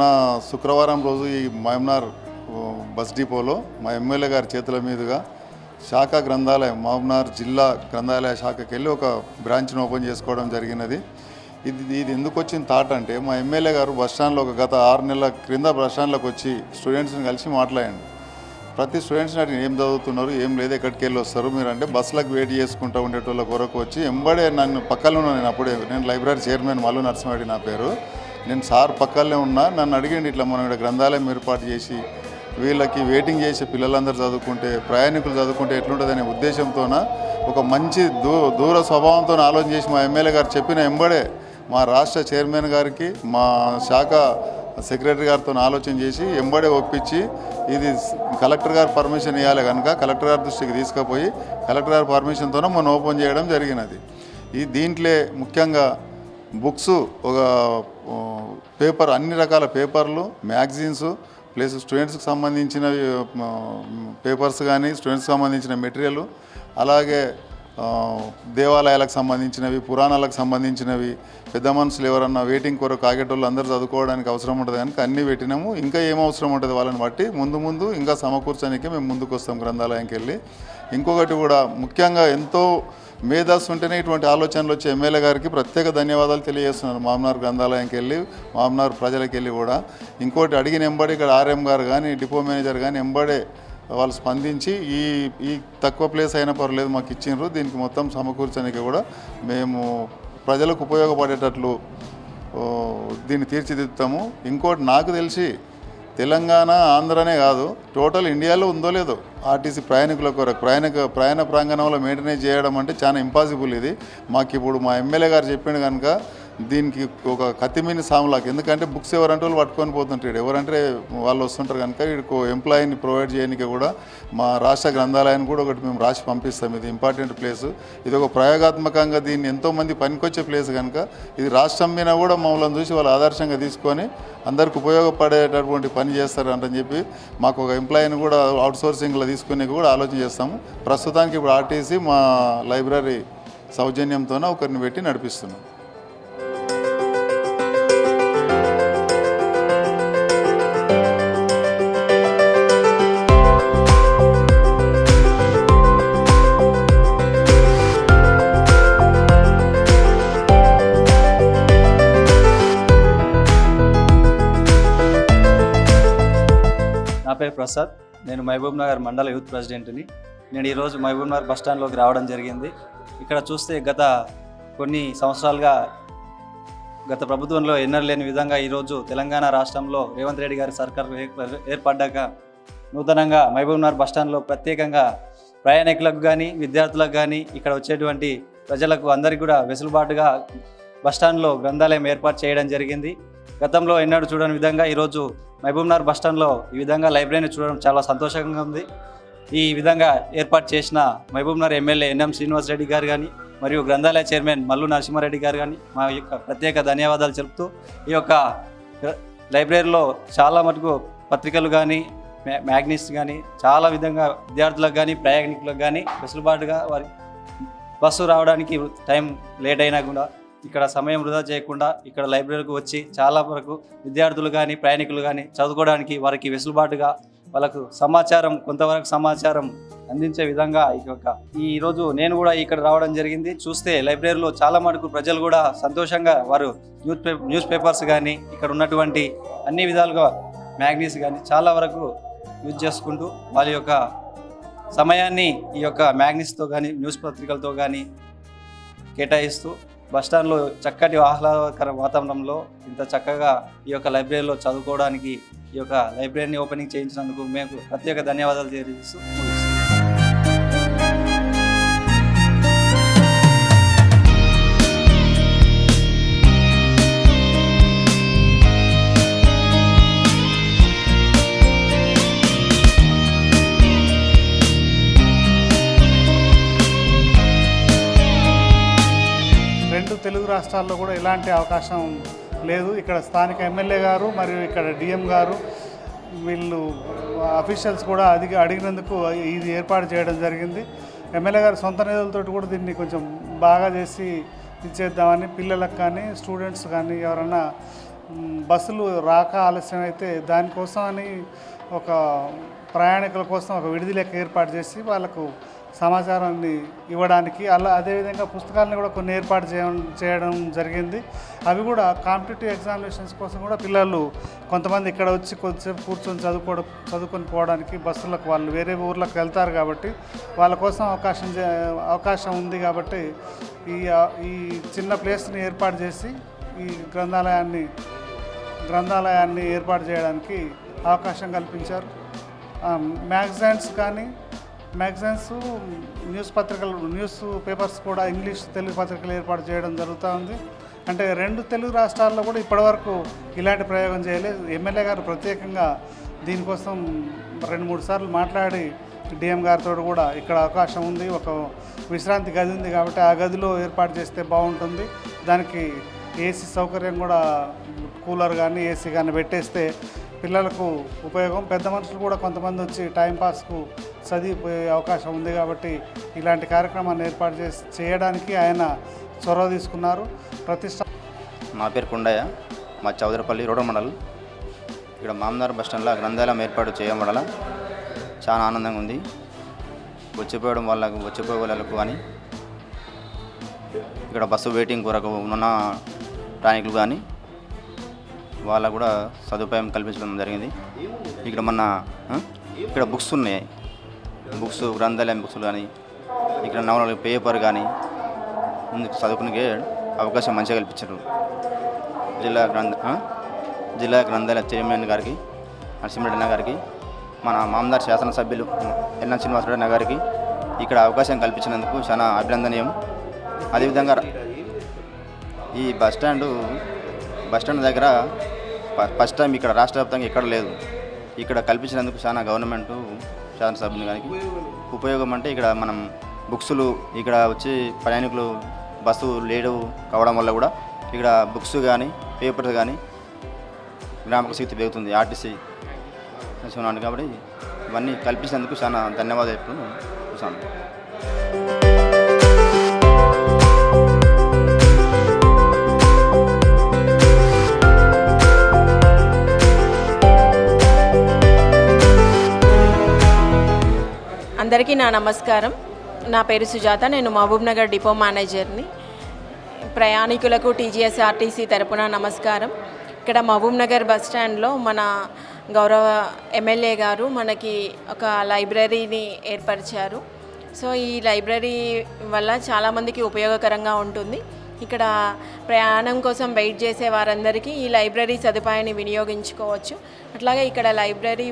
మొన్న శుక్రవారం రోజు ఈ మహమ్నార్ బస్ డిపోలో మా ఎమ్మెల్యే గారి చేతుల మీదుగా శాఖ గ్రంథాలయం మహమ్నార్ జిల్లా గ్రంథాలయ శాఖకి వెళ్ళి ఒక బ్రాంచ్ను ఓపెన్ చేసుకోవడం జరిగినది. ఇది ఎందుకు వచ్చిన థాట్ అంటే, మా ఎమ్మెల్యే గారు బస్టాండ్లో గత 6 నెలల క్రింద బస్టాండ్లోకి వచ్చి స్టూడెంట్స్ని కలిసి మాట్లాడండి. ప్రతి స్టూడెంట్స్ని అడిగి ఏం చదువుతున్నారు, ఏం లేదు, ఎక్కడికి వెళ్ళి వస్తారు మీరు అంటే, బస్సులకు వెయిట్ చేసుకుంటూ ఉండేటోళ్ళ కొరకు వచ్చి ఎంబడే నన్ను పక్కనే ఉన్నా. నేను లైబ్రరీ చైర్మన్ మల్లు నరసింహారెడ్డి నా పేరు. నేను సార్ పక్కనే ఉన్నా. నన్ను అడిగండి, ఇట్లా మనం ఇక్కడ గ్రంథాలయం ఏర్పాటు చేసి వీళ్ళకి వెయిటింగ్ చేసే పిల్లలందరూ చదువుకుంటే, ప్రయాణికులు చదువుకుంటే ఎట్లుంటుందనే ఉద్దేశంతోన, ఒక మంచి దూర స్వభావంతో ఆలోచన చేసి మా ఎమ్మెల్యే గారు చెప్పిన ఎంబడే మా రాష్ట్ర చైర్మన్ గారికి, మా శాఖ సెక్రటరీ గారితో ఆలోచన చేసి ఎంబడే ఒప్పించి, ఇది కలెక్టర్ గారు పర్మిషన్ ఇవ్వాలి కనుక కలెక్టర్ గారి దృష్టికి తీసుకుపోయి కలెక్టర్ గారి పర్మిషన్తోనే మనం ఓపెన్ చేయడం జరిగినది. దీంట్లో ముఖ్యంగా బుక్స్, ఒక పేపర్, అన్ని రకాల పేపర్లు, మ్యాగజైన్స్, ప్లస్ స్టూడెంట్స్కి సంబంధించిన పేపర్స్ కానీ, స్టూడెంట్స్కి సంబంధించిన మెటీరియల్, అలాగే దేవాలయాలకు సంబంధించినవి, పురాణాలకు సంబంధించినవి, పెద్ద మనుషులు ఎవరన్నా వెయిటింగ్ కొరకు ఆగేటోళ్ళు అందరూ చదువుకోవడానికి అవసరం ఉంటుంది కనుక అన్నీ పెట్టినాము. ఇంకా ఏం అవసరం ఉంటుంది వాళ్ళని బట్టి ముందు ఇంకా సమకూర్చడానికి మేము ముందుకు వస్తాం గ్రంథాలయంకి వెళ్ళి. ఇంకొకటి కూడా ముఖ్యంగా ఎంతో మేధస్సు ఉంటేనే ఇటువంటి ఆలోచనలు వచ్చే ఎమ్మెల్యే గారికి ప్రత్యేక ధన్యవాదాలు తెలియజేస్తున్నాను. మామ్నార్ గ్రంథాలయంకి వెళ్ళి, మామ్నార్ ప్రజలకు వెళ్ళి కూడా. ఇంకోటి అడిగిన ఎంబడి ఇక్కడ ఆర్ఎం గారు కానీ, డిపో మేనేజర్ కానీ ఎంబడే వాళ్ళు స్పందించి ఈ తక్కువ ప్లేస్ అయినా పర్లేదు మాకు ఇచ్చిండ్రు, దీనికి మొత్తం సమకూర్చడానికి కూడా మేము ప్రజలకు ఉపయోగపడేటట్లు దీన్ని తీర్చిదిద్దుతాము. ఇంకోటి నాకు తెలిసి తెలంగాణ, ఆంధ్రనే కాదు, టోటల్ ఇండియాలో ఉందో లేదో ఆర్టీసీ ప్రయాణికుల కొరకు ప్రయాణ ప్రాంగణంలో మెయింటెనెన్స్ చేయడం అంటే చాలా ఇంపాసిబుల్. ఇది మాకు ఇప్పుడు మా ఎమ్మెల్యే గారు చెప్పిండు కనుక దీనికి ఒక కత్తిమీని సాములాగా, ఎందుకంటే బుక్స్ ఎవరంటే వాళ్ళు పట్టుకొని పోతుంటాడు, ఎవరంటే వాళ్ళు వస్తుంటారు కనుక వీడికి ఎంప్లాయీని ప్రొవైడ్ చేయడానికి కూడా మా రాష్ట్ర గ్రంథాలయాన్ని కూడా ఒకటి మేము రాసి పంపిస్తాం. ఇది ఇంపార్టెంట్ ప్లేసు, ఇది ఒక ప్రయోగాత్మకంగా దీన్ని ఎంతోమంది పనికొచ్చే ప్లేస్ కనుక ఇది రాష్ట్రం మీద కూడా మమ్మల్ని చూసి వాళ్ళు ఆదర్శంగా తీసుకొని అందరికి ఉపయోగపడేటటువంటి పని చేస్తారంటని చెప్పి మాకు ఒక ఎంప్లాయీని కూడా అవుట్సోర్సింగ్లో తీసుకునే కూడా ఆలోచన చేస్తాము. ప్రస్తుతానికి ఇప్పుడు ఆర్టీసీ మా లైబ్రరీ సౌజన్యంతోనే ఒకరిని పెట్టి నడిపిస్తున్నాం. నా పేరు ప్రసాద్. నేను మహబూబ్ నగర్ మండల యూత్ ప్రెసిడెంట్ని. నేను ఈరోజు మహబూబ్ నగర్ బస్టాండ్లోకి రావడం జరిగింది. ఇక్కడ చూస్తే గత కొన్ని సంవత్సరాలుగా గత ప్రభుత్వంలో ఎన్నడూ లేని విధంగా ఈరోజు తెలంగాణ రాష్ట్రంలో రేవంత్ రెడ్డి గారి సర్కార్ ఏర్పడ్డాక నూతనంగా మహబూబ్ నగర్ బస్టాండ్లో ప్రత్యేకంగా ప్రయాణికులకు కానీ, విద్యార్థులకు కానీ, ఇక్కడ వచ్చేటువంటి ప్రజలకు అందరికీ కూడా వెసులుబాటుగా బస్టాండ్లో గ్రంథాలయం ఏర్పాటు చేయడం జరిగింది. గతంలో ఎన్నడూ చూడని విధంగా ఈరోజు మహబూబ్ నగర్ బస్టాండ్లో ఈ విధంగా లైబ్రరీని చూడడం చాలా సంతోషంగా ఉంది. ఈ విధంగా ఏర్పాటు చేసిన మహబూబ్ నగర్ ఎమ్మెల్యే ఎన్ఎం శ్రీనివాస్ రెడ్డి గారు కానీ, మరియు గ్రంథాలయ చైర్మన్ మల్లు నరసింహారెడ్డి గారు కానీ మా యొక్క ప్రత్యేక ధన్యవాదాలు చెప్తూ, ఈ యొక్క లైబ్రరీలో చాలా మటుకు పత్రికలు కానీ, మ్యాగజైన్స్ కానీ, చాలా విధంగా విద్యార్థులకు కానీ, ప్రయాణికులకు కానీ వెసులుబాటుగా వారి బస్సు రావడానికి టైం లేట్ అయినా కూడా ఇక్కడ సమయం వృధా చేయకుండా ఇక్కడ లైబ్రరీకి వచ్చి చాలా వరకు విద్యార్థులు కానీ, ప్రయాణికులు కానీ చదువుకోవడానికి వారికి వెసులుబాటుగా వాళ్ళకు సమాచారం, కొంతవరకు సమాచారం అందించే విధంగా ఈరోజు నేను కూడా ఇక్కడ రావడం జరిగింది. చూస్తే లైబ్రరీలో చాలా మటుకు ప్రజలు కూడా సంతోషంగా వారు న్యూస్ పేపర్స్ కానీ, ఇక్కడ ఉన్నటువంటి అన్ని విధాలుగా మ్యాగజైన్స్ కానీ చాలా వరకు యూజ్ చేసుకుంటూ వాళ్ళ యొక్క సమయాన్ని ఈ యొక్క మ్యాగజైన్స్తో కానీ, న్యూస్ పత్రికలతో కానీ కేటాయిస్తూ బస్టాండ్లో చక్కటి ఆహ్లాదకర వాతావరణంలో ఇంత చక్కగా ఈ యొక్క లైబ్రరీలో చదువుకోవడానికి ఈ యొక్క లైబ్రరీని ఓపెనింగ్ చేయించినందుకు మేము ప్రత్యేక ధన్యవాదాలు తెలియజేస్తూ ముగిస్తున్నాం. తెలుగు రాష్ట్రాల్లో కూడా ఇలాంటి అవకాశం లేదు. ఇక్కడ స్థానిక ఎమ్మెల్యే గారు మరియు ఇక్కడ డిఎం గారు వీళ్ళు అఫీషియల్స్ కూడా అడిగినందుకు ఇది ఏర్పాటు చేయడం జరిగింది. ఎమ్మెల్యే గారు సొంత నిధులతో కూడా దీన్ని కొంచెం బాగా చేసి ఇచ్చేద్దామని పిల్లలకు కానీ, స్టూడెంట్స్ కానీ, ఎవరన్నా బస్సులు రాక ఆలస్యం అయితే దానికోసం అని ఒక ప్రయాణికుల కోసం ఒక విడిది లెక్క ఏర్పాటు చేసి వాళ్ళకు సమాచారాన్ని ఇవ్వడానికి అదేవిధంగా పుస్తకాలను కూడా కొన్ని ఏర్పాటు చేయడం జరిగింది. అవి కూడా కాంపిటేటివ్ ఎగ్జామినేషన్స్ కోసం కూడా పిల్లలు కొంతమంది ఇక్కడ వచ్చి కొద్దిసేపు కూర్చొని చదువుకొని పోవడానికి బస్సులకు వాళ్ళు వేరే ఊర్లకు వెళ్తారు కాబట్టి వాళ్ళ కోసం అవకాశం ఉంది కాబట్టి ఈ చిన్న ప్లేస్ని ఏర్పాటు చేసి ఈ గ్రంథాలయాన్ని ఏర్పాటు చేయడానికి అవకాశం కల్పించారు. మ్యాగజైన్స్ న్యూస్ పేపర్స్ కూడా ఇంగ్లీష్ తెలుగు పత్రికలు ఏర్పాటు చేయడం జరుగుతూ ఉంది. అంటే 2 తెలుగు రాష్ట్రాల్లో కూడా ఇప్పటివరకు ఇలాంటి ప్రయోగం చేయలేదు. ఎమ్మెల్యే గారు ప్రత్యేకంగా దీనికోసం 2-3 సార్లు మాట్లాడి డిఎం గారితో కూడా ఇక్కడ అవకాశం ఉంది, ఒక విశ్రాంతి గది ఉంది కాబట్టి ఆ గదిలో ఏర్పాటు చేస్తే బాగుంటుంది, దానికి ఏసీ సౌకర్యం కూడా కూలర్ కానీ ఏసీ కానీ పెట్టేస్తే పిల్లలకు ఉపయోగం, పెద్ద మనుషులు కూడా కొంతమంది వచ్చి టైంపాస్కు చదివిపోయే అవకాశం ఉంది కాబట్టి ఇలాంటి కార్యక్రమాన్ని ఏర్పాటు చేయడానికి ఆయన చొరవ తీసుకున్నారు. నా పేరు కొండయ్య, మా చౌదరపల్లి రోడ్డు మండలం. ఇక్కడ మామనార్ బస్టాండ్లో గ్రంథాలయం ఏర్పాటు చేయడం వల్ల చాలా ఆనందంగా ఉంది. వచ్చిపోయే వాళ్ళకు కానీ ఇక్కడ బస్సు వెయిటింగ్ కొరకు ఉన్న ప్రయాణికులు కానీ వాళ్ళకు కూడా సదుపాయం కల్పించడం జరిగింది. ఇక్కడ బుక్స్ ఉన్నాయి, గ్రంథాలయం బుక్స్లు కానీ ఇక్కడ నవల పేపర్ కానీ చదువుకునే అవకాశం మంచిగా కల్పించారు. జిల్లా గ్రంథాలయ చైర్మన్ గారికి, నరసింహరెడ్డి అన్న గారికి, మన మామదార్ శాసనసభ్యులు ఎన్ఎన్ శ్రీనివాసరెడ్డి అన్న గారికి ఇక్కడ అవకాశం కల్పించినందుకు చాలా అభినందనీయం. అదేవిధంగా ఈ బస్టాండ్ దగ్గర ఫస్ట్ టైం ఇక్కడ రాష్ట్ర వ్యాప్తంగా ఎక్కడ లేదు. ఇక్కడ కల్పించినందుకు చాలా గవర్నమెంటు శాసనసభ్యులు కానీ ఉపయోగం. అంటే ఇక్కడ మనం బుక్స్లు ఇక్కడ వచ్చి ప్రయాణికులు బస్సు లేడు కావడం వల్ల కూడా ఇక్కడ బుక్స్ కానీ పేపర్స్ కానీ గ్రామక శక్తి పెరుగుతుంది, ఆర్టీసీ కాబట్టి ఇవన్నీ కల్పించినందుకు చాలా ధన్యవాదాలు చూసాను. అందరికీ నా నమస్కారం. నా పేరు సుజాత, నేను మహబూబ్నగర్ డిపో మేనేజర్ని. ప్రయాణికులకు టీజీఎస్ఆర్టీసీ తరపున నమస్కారం. ఇక్కడ మహబూబ్నగర్ బస్ స్టాండ్లో మన గౌరవ ఎమ్మెల్యే గారు మనకి ఒక లైబ్రరీని ఏర్పరిచారు. సో ఈ లైబ్రరీ వల్ల చాలామందికి ఉపయోగకరంగా ఉంటుంది. ఇక్కడ ప్రయాణం కోసం వెయిట్ చేసే వారందరికీ ఈ లైబ్రరీ సదుపాయాన్ని వినియోగించుకోవచ్చు. అట్లాగే ఇక్కడ లైబ్రరీ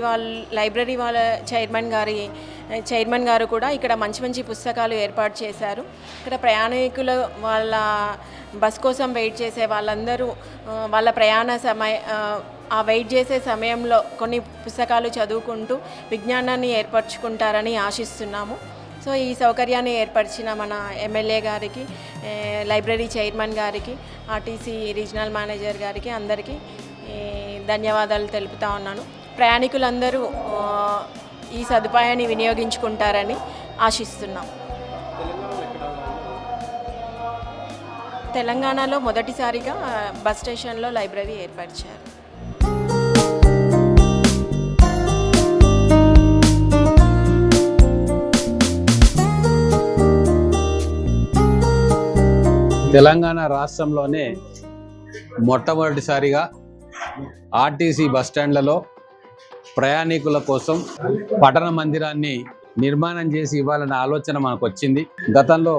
వాళ్ళ చైర్మన్ గారు కూడా ఇక్కడ మంచి పుస్తకాలు ఏర్పాటు చేశారు. ఇక్కడ ప్రయాణికులు వాళ్ళ బస్ కోసం వెయిట్ చేసే వాళ్ళందరూ వాళ్ళ ఆ వెయిట్ చేసే సమయంలో కొన్ని పుస్తకాలు చదువుకుంటూ విజ్ఞానాన్ని ఏర్పరచుకుంటారని ఆశిస్తున్నాము. సో ఈ సౌకర్యాన్ని ఏర్పరిచిన మన ఎమ్మెల్యే గారికి, లైబ్రరీ చైర్మన్ గారికి, ఆర్టీసీ రీజనల్ మేనేజర్ గారికి అందరికీ ధన్యవాదాలు తెలుపుతా ఉన్నాను. ప్రయాణికులందరూ ఈ సదుపాయాన్ని వినియోగించుకుంటారని ఆశిస్తున్నాం. తెలంగాణలో మొదటిసారిగా బస్ స్టేషన్లో లైబ్రరీ ఏర్పరిచారు. తెలంగాణ రాష్ట్రంలోనే మొట్టమొదటిసారిగా ఆర్టీసీ బస్టాండ్లలో ప్రయాణికుల కోసం పఠన మందిరాన్ని నిర్మాణం చేసి ఇవ్వాలన్న ఆలోచన మనకు వచ్చింది. గతంలో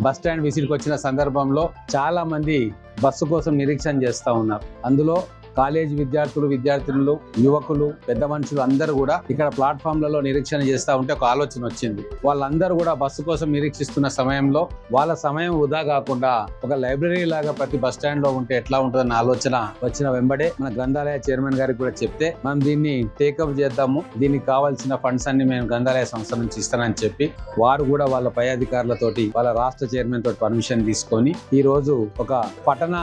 బస్టాండ్ విజిట్కి వచ్చిన సందర్భంలో చాలా మంది బస్సు కోసం నిరీక్షణ చేస్తూ ఉన్నారు. అందులో కాలేజీ విద్యార్థులు, యువకులు, పెద్ద మనుషులు అందరూ కూడా ఇక్కడ ప్లాట్ఫామ్లలో నిరీక్షణ చేస్తూ ఉంటే ఒక ఆలోచన వచ్చింది. వాళ్ళందరూ కూడా బస్సు కోసం నిరీక్షిస్తున్న సమయంలో వాళ్ళ సమయం వృధా కాకుండా ఒక లైబ్రరీ లాగా ప్రతి బస్ స్టాండ్ లో ఉంటే ఎట్లా ఉంటుందన్న ఆలోచన వచ్చిన వెంబడే మన గ్రంథాలయ చైర్మన్ గారికి కూడా చెప్తే మనం దీన్ని టేకప్ చేద్దాము, దీనికి కావాల్సిన ఫండ్స్ అన్ని మేము గ్రంథాలయ సంస్థ నుంచి ఇస్తానని చెప్పి వారు కూడా వాళ్ళ పై అధికారులతోటి వాళ్ళ రాష్ట్ర చైర్మన్ తోటి పర్మిషన్ తీసుకొని ఈ రోజు ఒక పఠన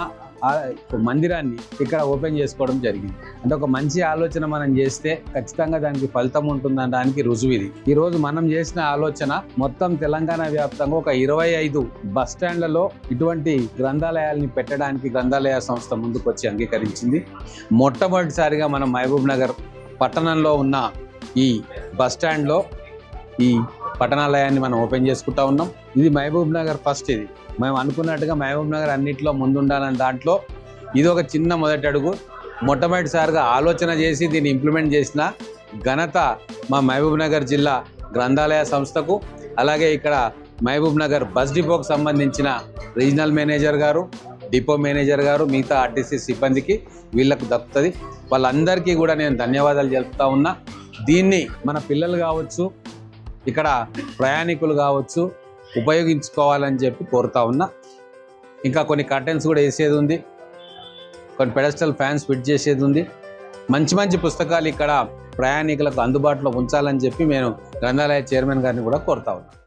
మందిరాన్ని ఇక్కడ ఓపెన్ చేసుకోవడం జరిగింది. అంటే ఒక మంచి ఆలోచన మనం చేస్తే ఖచ్చితంగా దానికి ఫలితం ఉంటుందనడానికి రుజువు ఇది. ఈరోజు మనం చేసిన ఆలోచన మొత్తం తెలంగాణ వ్యాప్తంగా ఒక 25 బస్ స్టాండ్లలో ఇటువంటి గ్రంథాలయాల్ని పెట్టడానికి గ్రంథాలయ సంస్థ ముందుకు వచ్చి అంగీకరించింది. మొట్టమొదటిసారిగా మనం మహబూబ్ నగర్ పట్టణంలో ఉన్న ఈ బస్ స్టాండ్లో ఈ పట్టణాలయాన్ని మనం ఓపెన్ చేసుకుంటా ఉన్నాం. ఇది మహబూబ్ నగర్ ఫస్ట్. ఇది మేము అనుకున్నట్టుగా మహబూబ్ నగర్ అన్నింటిలో ముందుండాలని దాంట్లో ఇది ఒక చిన్న మొదటి అడుగు. మొట్టమొదటిసారిగా ఆలోచన చేసి దీన్ని ఇంప్లిమెంట్ చేసిన ఘనత మా మహబూబ్ నగర్ జిల్లా గ్రంథాలయ సంస్థకు, అలాగే ఇక్కడ మహబూబ్ నగర్ బస్ డిపోకు సంబంధించిన రీజనల్ మేనేజర్ గారు, డిపో మేనేజర్ గారు, మిగతా ఆర్టీసీ సిబ్బందికి వీళ్ళకు దక్కుతుంది. వాళ్ళందరికీ కూడా నేను ధన్యవాదాలు తెలుపుతా ఉన్నా. దీన్ని మన పిల్లలు కావచ్చు, ఇక్కడ ప్రయాణికులు కావచ్చు ఉపయోగించుకోవాలని చెప్పి కోరుతా ఉన్నా. ఇంకా కొన్ని కర్టెన్స్ కూడా వేసేది ఉంది, కొన్ని పెడస్టల్ ఫ్యాన్స్ ఫిట్ చేసేది ఉంది. మంచి మంచి పుస్తకాలు ఇక్కడ ప్రయాణికులకు అందుబాటులో ఉంచాలని చెప్పి నేను గ్రంథాలయ చైర్మన్ గారిని కూడా కోరుతా ఉన్నాను.